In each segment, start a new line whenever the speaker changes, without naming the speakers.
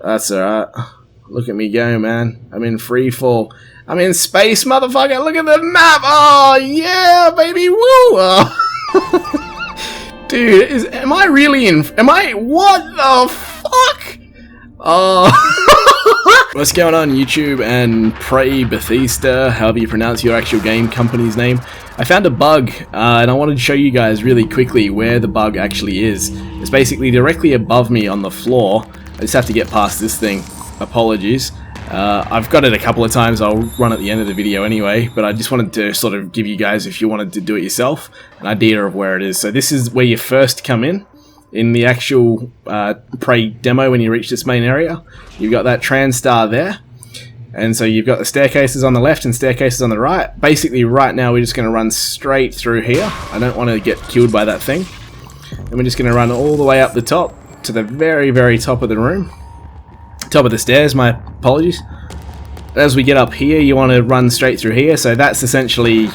That's alright. Look at me go, man. I'm in free fall. I'm in space, motherfucker. Look at the map. Oh, yeah, baby. Woo. Oh. Dude, am I really in... What the fuck? Oh. What's going on, YouTube and Prey Bethesda, however you pronounce your actual game company's name. I found a bug, and I wanted to show you guys really quickly where the bug actually is. It's basically directly above me on the floor. I just have to get past this thing. Apologies. I've got it a couple of times. I'll run at the end of the video anyway, but I just wanted to sort of give you guys, if you wanted to do it yourself, an idea of where it is. So this is where you first come in the actual Prey demo when you reach this main area. You've got that TranStar there, and so you've got the staircases on the left and staircases on the right. Basically right now we're just going to run straight through here. I don't want to get killed by that thing. And we're just going to run all the way up the top to the very, very top of the room. Top of the stairs, my apologies. As we get up here, you want to run straight through here, so that's essentially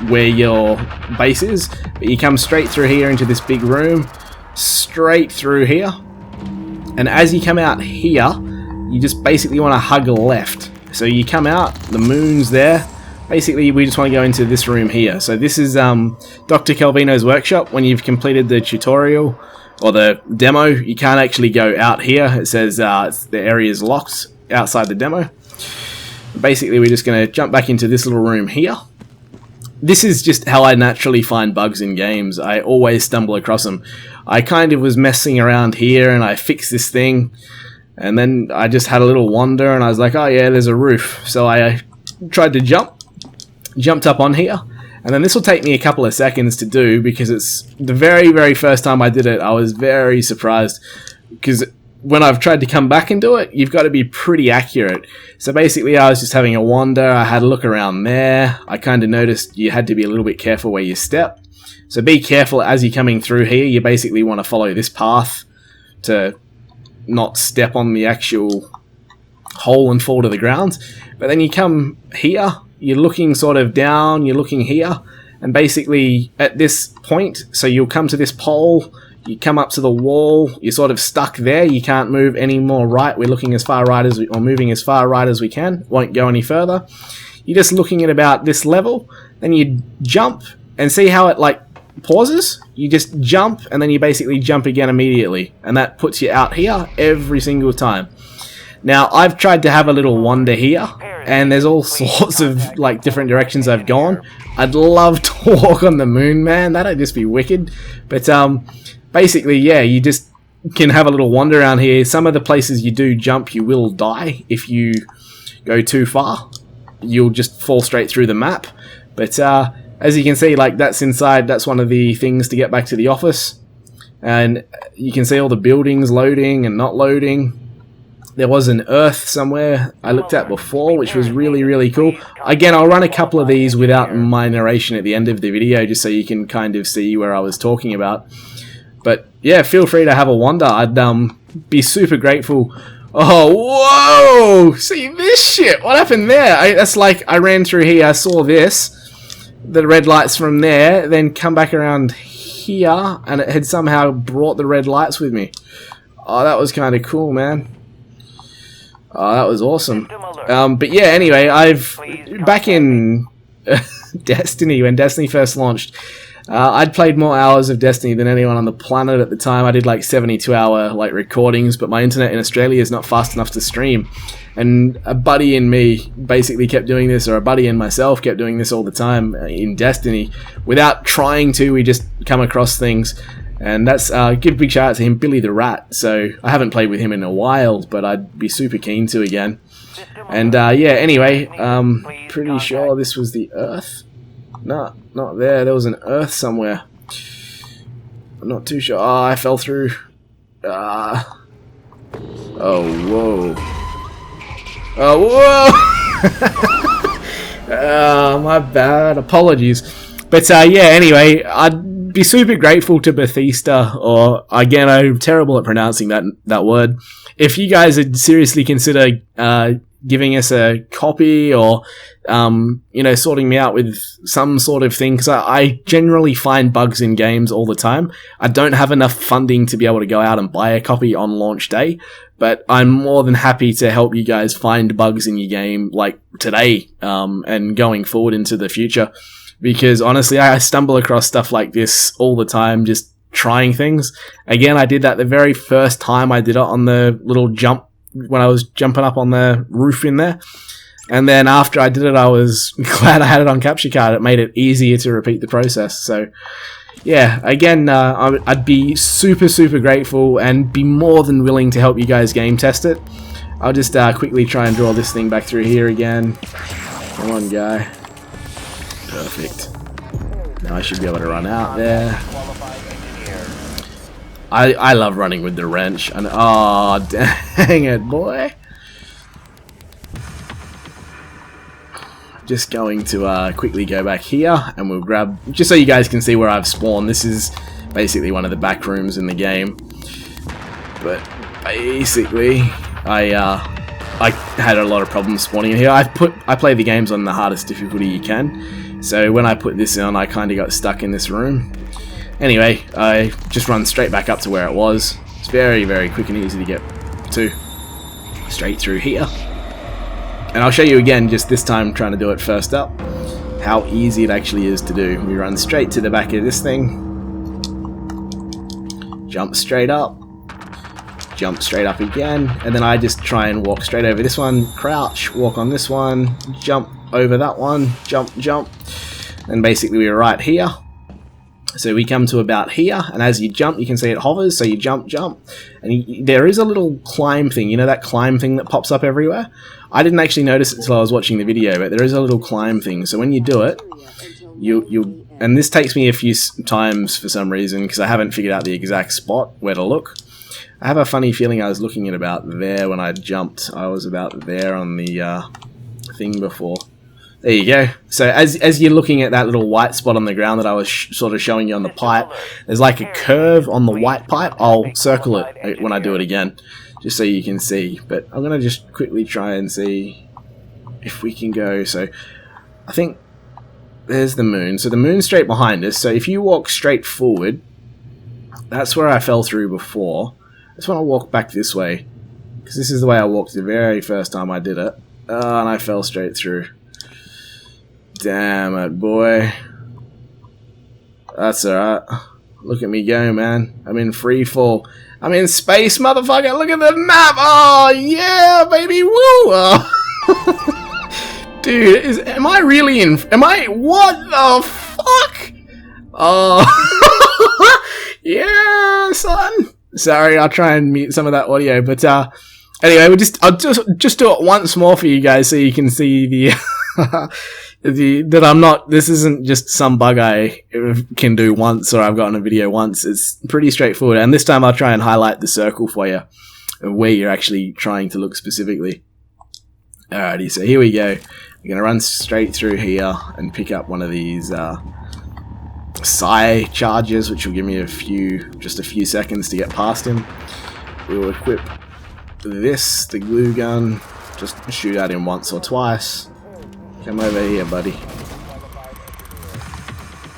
where your base is. But you come straight through here into this big room, straight through here, and as you come out here, you just basically want to hug left. So you come out, the moon's there. Basically, we just want to go into this room here. So this is Dr. Calvino's workshop. When you've completed the tutorial or the demo, you can't actually go out here. It says the area is locked outside the demo. Basically, we're just going to jump back into this little room here. This is just how I naturally find bugs in games. I always stumble across them. I kind of was messing around here and I fixed this thing, and then I just had a little wander and I was like, oh yeah, there's a roof. So I tried to jumped up on here. And then this will take me a couple of seconds to do, because it's the very, very first time I did it, I was very surprised. Because when I've tried to come back and do it, you've got to be pretty accurate. So basically I was just having a wander, I had a look around there. I kind of noticed you had to be a little bit careful where you step. So be careful as you're coming through here. You basically want to follow this path to not step on the actual hole and fall to the ground. But then you come here, you're looking sort of down, you're looking here, and basically at this point, so you'll come to this pole, you come up to the wall, you're sort of stuck there, you can't move any more right. We're looking as far right as or moving as far right as we can, won't go any further. You're just looking at about this level, then you jump, and see how it like pauses? You just jump, and then you basically jump again immediately, and that puts you out here every single time. Now, I've tried to have a little wander here, and there's all sorts of like different directions I've gone. I'd love to walk on the moon, man. That'd just be wicked. But basically, yeah, you just can have a little wander around here. Some of the places you do jump, you will die if you go too far. You'll just fall straight through the map. But as you can see, like that's inside. That's one of the things to get back to the office. And you can see all the buildings loading and not loading. There was an Earth somewhere I looked at before, which was really, really cool. Again, I'll run a couple of these without my narration at the end of the video, just so you can kind of see where I was talking about. But yeah, feel free to have a wander. I'd be super grateful. Oh, whoa! See this shit? What happened there? That's like I ran through here, I saw this, the red lights from there, then come back around here, and it had somehow brought the red lights with me. Oh, that was kind of cool, man. Oh, that was awesome. But yeah, anyway, back in Destiny, when Destiny first launched, I'd played more hours of Destiny than anyone on the planet at the time. I did like 72-hour like recordings, but my internet in Australia is not fast enough to stream. And a buddy and me basically kept doing this, or a buddy and myself kept doing this all the time in Destiny. Without trying to, we just come across things. And that's give a big shout out to him, Billy the Rat. So I haven't played with him in a while, but I'd be super keen to again. And yeah, anyway, pretty sure this was the Earth. No, not there. There was an Earth somewhere. I'm not too sure. Oh, I fell through. Oh, whoa. Oh, whoa! My bad. Apologies. But yeah, anyway, I'd be super grateful to Bethesda, or again, I'm terrible at pronouncing that word. If you guys would seriously consider giving us a copy or, you know, sorting me out with some sort of thing, because I generally find bugs in games all the time. I don't have enough funding to be able to go out and buy a copy on launch day, but I'm more than happy to help you guys find bugs in your game, like today, and going forward into the future, because honestly, I stumble across stuff like this all the time, just trying things. Again, I did that the very first time I did it on the little jump, when I was jumping up on the roof in there. And then after I did it, I was glad I had it on capture card. It made it easier to repeat the process. So yeah, again, I'd be super, super grateful and be more than willing to help you guys game test it. I'll just quickly try and draw this thing back through here again. Come on, guy. Perfect. Now I should be able to run out there. I love running with the wrench, and oh dang it, boy. Just going to quickly go back here, and we'll grab, just so you guys can see where I've spawned. This is basically one of the back rooms in the game, but basically I had a lot of problems spawning in here. I play the games on the hardest difficulty you can, so when I put this on, I kind of got stuck in this room. Anyway, I just run straight back up to where it was. It's very, very quick and easy to get to. Straight through here. And I'll show you again, just this time trying to do it first up, how easy it actually is to do. We run straight to the back of this thing. Jump straight up. Jump straight up again. And then I just try and walk straight over this one. Crouch, walk on this one. Jump over that one. Jump, jump. And basically we're right here. So we come to about here, and as you jump, you can see it hovers, so you jump, jump, and there is a little climb thing, you know that climb thing that pops up everywhere? I didn't actually notice it until I was watching the video, but there is a little climb thing, so when you do it, and this takes me a few times for some reason, because I haven't figured out the exact spot where to look. I have a funny feeling I was looking at about there when I jumped. I was about there on the thing before. There you go. So as you're looking at that little white spot on the ground that I was sort of showing you on the pipe, there's like a curve on the white pipe. I'll circle it when I do it again, just so you can see. But I'm going to just quickly try and see if we can go. So I think there's the moon. So the moon's straight behind us. So if you walk straight forward, that's where I fell through before. I just want to walk back this way, because this is the way I walked the very first time I did it. And I fell straight through. Damn it, boy. That's alright. Look at me go, man. I'm in free fall. I'm in space, motherfucker. Look at the map. Oh, yeah, baby. Woo. Oh. Dude, am I really in... What the fuck? Oh. Yeah, son. Sorry, I'll try and mute some of that audio. But, anyway, I'll just do it once more for you guys so you can see the... that I'm not, this isn't just some bug I can do once or I've gotten a video once. It's pretty straightforward, and this time I'll try and highlight the circle for you of where you're actually trying to look specifically. Alrighty, so here we go. We're going to run straight through here and pick up one of these psi charges, which will give me just a few seconds to get past him. We will equip this, the glue gun, just shoot at him once or twice. Come over here, buddy.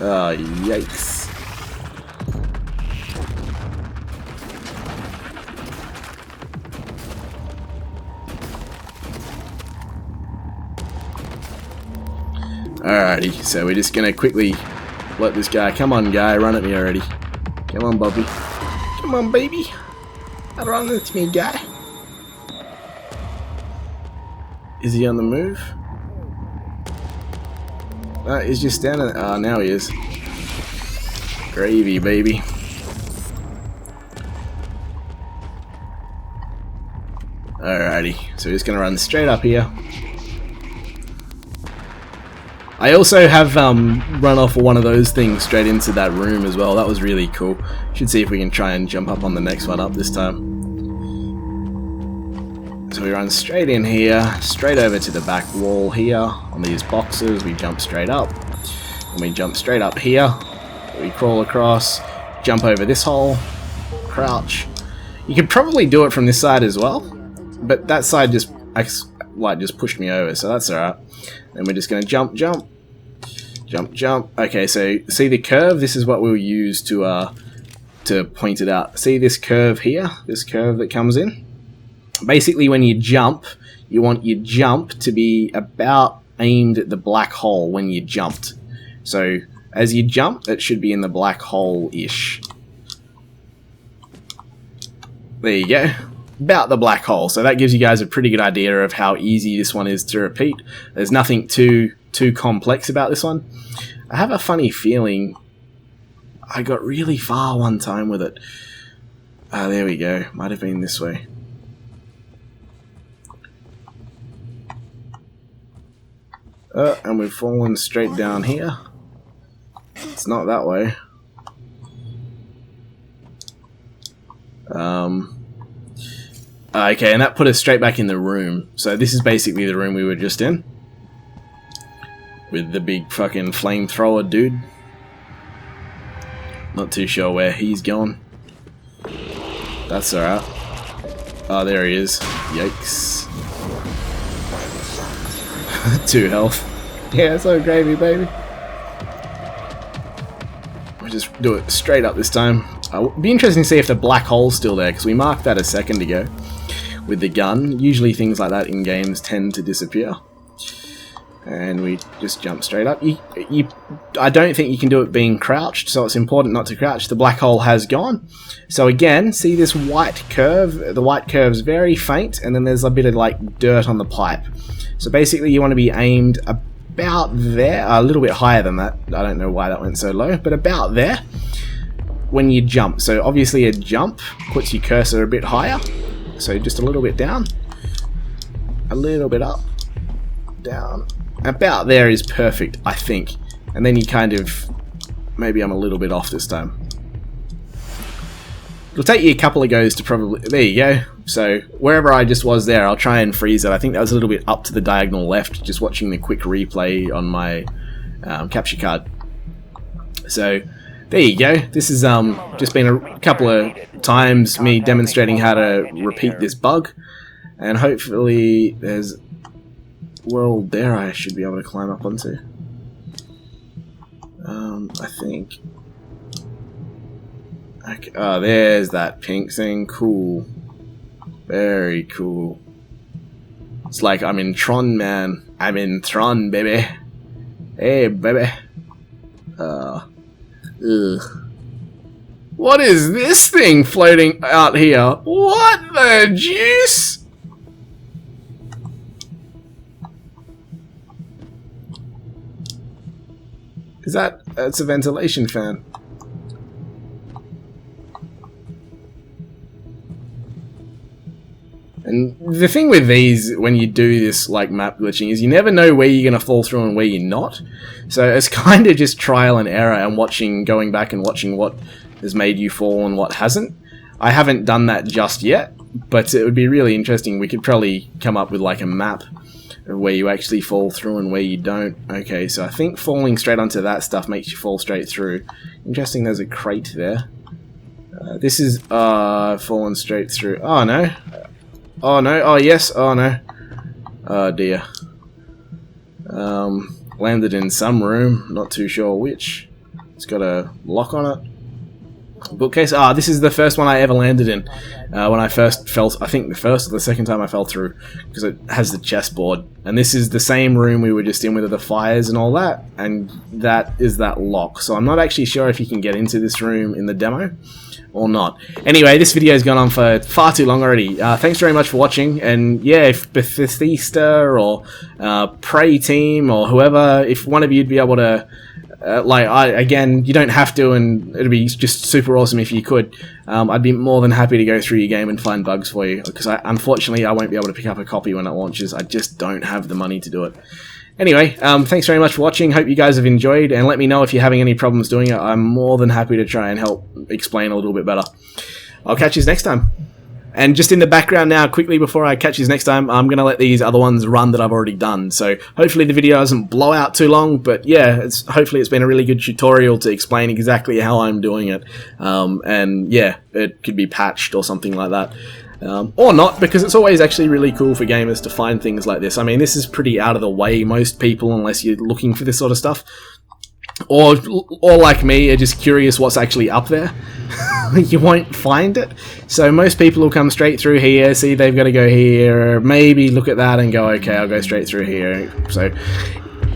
Oh, yikes. Alrighty, so we're just gonna quickly let this guy... Come on, guy, run at me already. Come on, Bobby. Come on, baby. Run at me, guy. Is he on the move? He's just standing. Now he is. Gravy, baby. Alrighty, so we're just gonna run straight up here. I also have run off one of those things straight into that room as well. That was really cool. Should see if we can try and jump up on the next one up this time. So we run straight in here, straight over to the back wall here on these boxes. We jump straight up, and we jump straight up here. We crawl across, jump over this hole, crouch. You could probably do it from this side as well, but that side just like just pushed me over, so that's alright. And we're just going to jump, jump, jump, jump. Okay, so see the curve? This is what we'll use to point it out. See this curve here? This curve that comes in? Basically, when you jump, you want your jump to be about aimed at the black hole when you jumped. So as you jump, it should be in the black hole-ish. There you go. About the black hole. So that gives you guys a pretty good idea of how easy this one is to repeat. There's nothing too complex about this one. I have a funny feeling I got really far one time with it. There we go. Might have been this way. And we've fallen straight down here. It's not that way. Okay, and that put us straight back in the room. So this is basically the room we were just in. With the big fucking flamethrower dude. Not too sure where he's going. That's alright. Oh, there he is. Yikes. 2 health. Yeah, so gravy, baby. We'll just do it straight up this time. It'd be interesting to see if the black hole's still there, because we marked that a second ago with the gun. Usually things like that in games tend to disappear. And we just jump straight up. I don't think you can do it being crouched, so it's important not to crouch. The black hole has gone. So again, see this white curve? The white curve's very faint, and then there's a bit of like dirt on the pipe. So basically you want to be aimed about there, a little bit higher than that. I don't know why that went so low, but about there when you jump. So obviously a jump puts your cursor a bit higher. So just a little bit down, a little bit up, down. About there is perfect, I think. And then you kind of... Maybe I'm a little bit off this time. It'll take you a couple of goes to probably... There you go. So, wherever I just was there, I'll try and freeze it. I think that was a little bit up to the diagonal left, just watching the quick replay on my capture card. So, there you go. This has just been a couple of times me demonstrating how to repeat this bug. And hopefully there's... Well, there I should be able to climb up onto. I think. Okay. Oh, there's that pink thing. Cool. Very cool. It's like I'm in Tron, man. I'm in Tron, baby. Hey, baby. Ugh. What is this thing floating out here? What the juice? Is that... It's a ventilation fan. And the thing with these, when you do this like map glitching, is you never know where you're going to fall through and where you're not. So it's kind of just trial and error and going back and watching what has made you fall and what hasn't. I haven't done that just yet, but it would be really interesting. We could probably come up with like a map where you actually fall through and where you don't. Okay, so I think falling straight onto that stuff makes you fall straight through. Interesting, there's a crate there. This is falling straight through. Oh no. Oh no. Oh yes. Oh no. Oh dear. Landed in some room, not too sure which. It's got a lock on it. Bookcase. This is the first one I ever landed in. When I first fell, I think the first or the second time I fell through, because it has the chessboard. And this is the same room we were just in with the fires and all that, and that is that lock. So I'm not actually sure if you can get into this room in the demo or not. Anyway, this video has gone on for far too long already. Thanks very much for watching, and yeah, if Bethesda or Prey team or whoever, if one of you'd be able to again, you don't have to, and it'd be just super awesome if you could. I'd be more than happy to go through your game and find bugs for you, because unfortunately I won't be able to pick up a copy when it launches. I just don't have the money to do it. Anyway, thanks very much for watching. Hope you guys have enjoyed, and let me know if you're having any problems doing it. I'm more than happy to try and help explain a little bit better. I'll catch you next time. And just in the background now, quickly before I catch you next time, I'm going to let these other ones run that I've already done. So hopefully the video doesn't blow out too long, but yeah, hopefully it's been a really good tutorial to explain exactly how I'm doing it. And yeah, it could be patched or something like that. Or not, because it's always actually really cool for gamers to find things like this. I mean, this is pretty out of the way, most people, unless you're looking for this sort of stuff. Or like me, are just curious what's actually up there. You won't find it. So most people will come straight through here, see they've got to go here, maybe look at that and go, okay, I'll go straight through here. So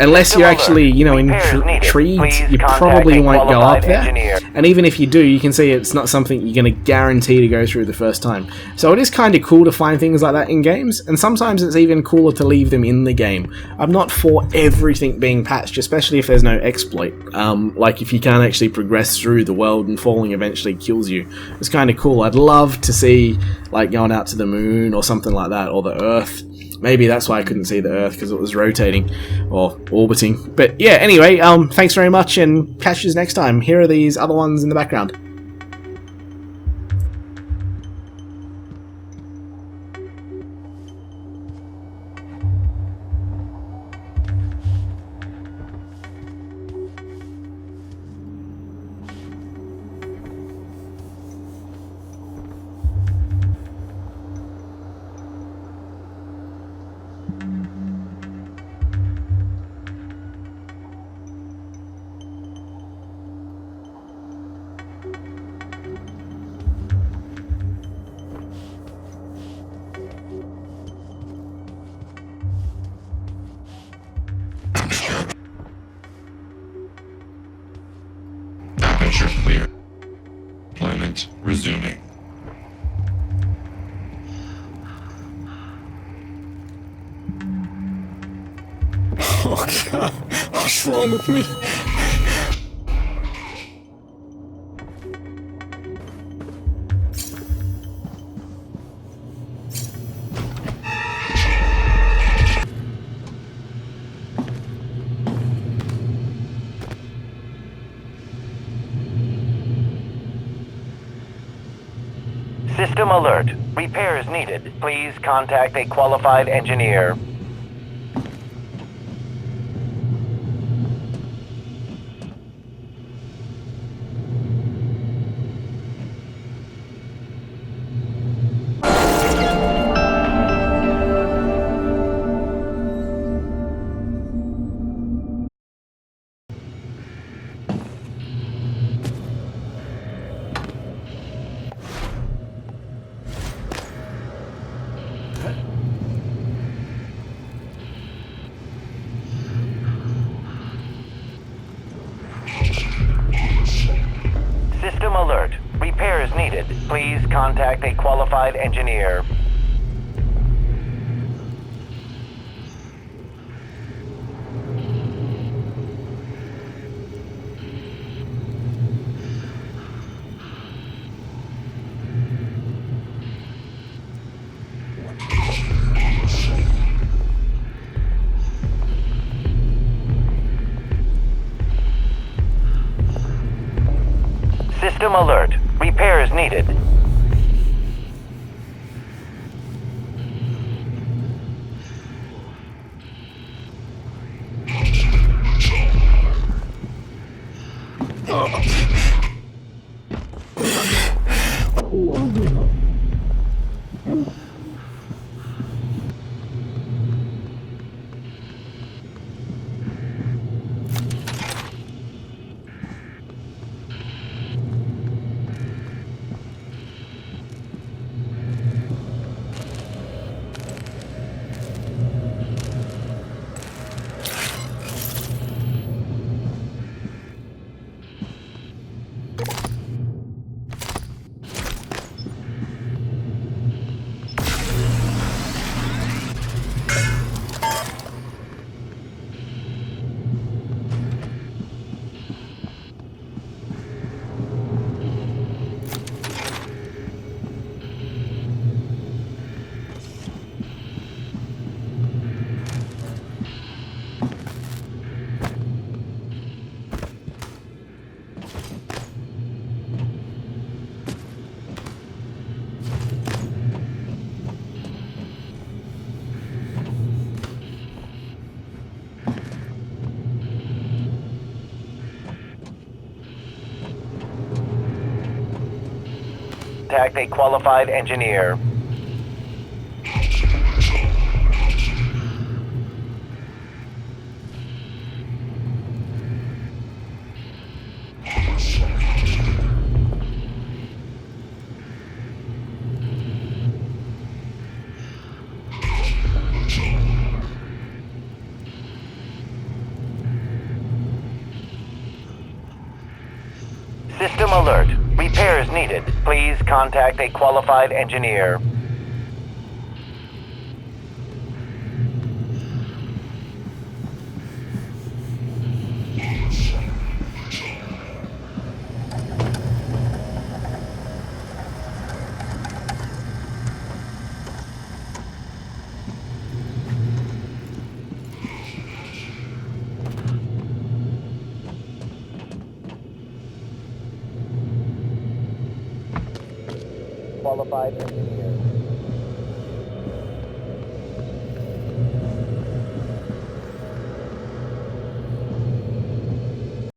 unless you're actually, you know, intrigued, you probably won't go up there. And even if you do, you can see it's not something you're going to guarantee to go through the first time. So it is kind of cool to find things like that in games, and sometimes it's even cooler to leave them in the game. I'm not for everything being patched, especially if there's no exploit. Like if you can't actually progress through the world and falling eventually kills you. It's kind of cool. I'd love to see like going out to the moon or something like that, or the Earth. Maybe that's why I couldn't see the Earth, because it was rotating or orbiting. But yeah, anyway, thanks very much, and catch us next time. Here are these other ones in the background.
Aperture clear. Deployment resuming.
Oh God, what's wrong with me?
System alert. Repairs needed. Please contact a qualified engineer. System alert. Repairs needed. Please contact a qualified engineer. System alert. Repairs needed. Contact a qualified engineer. System alert. Repairs needed. Please contact a qualified engineer. Qualified engineer.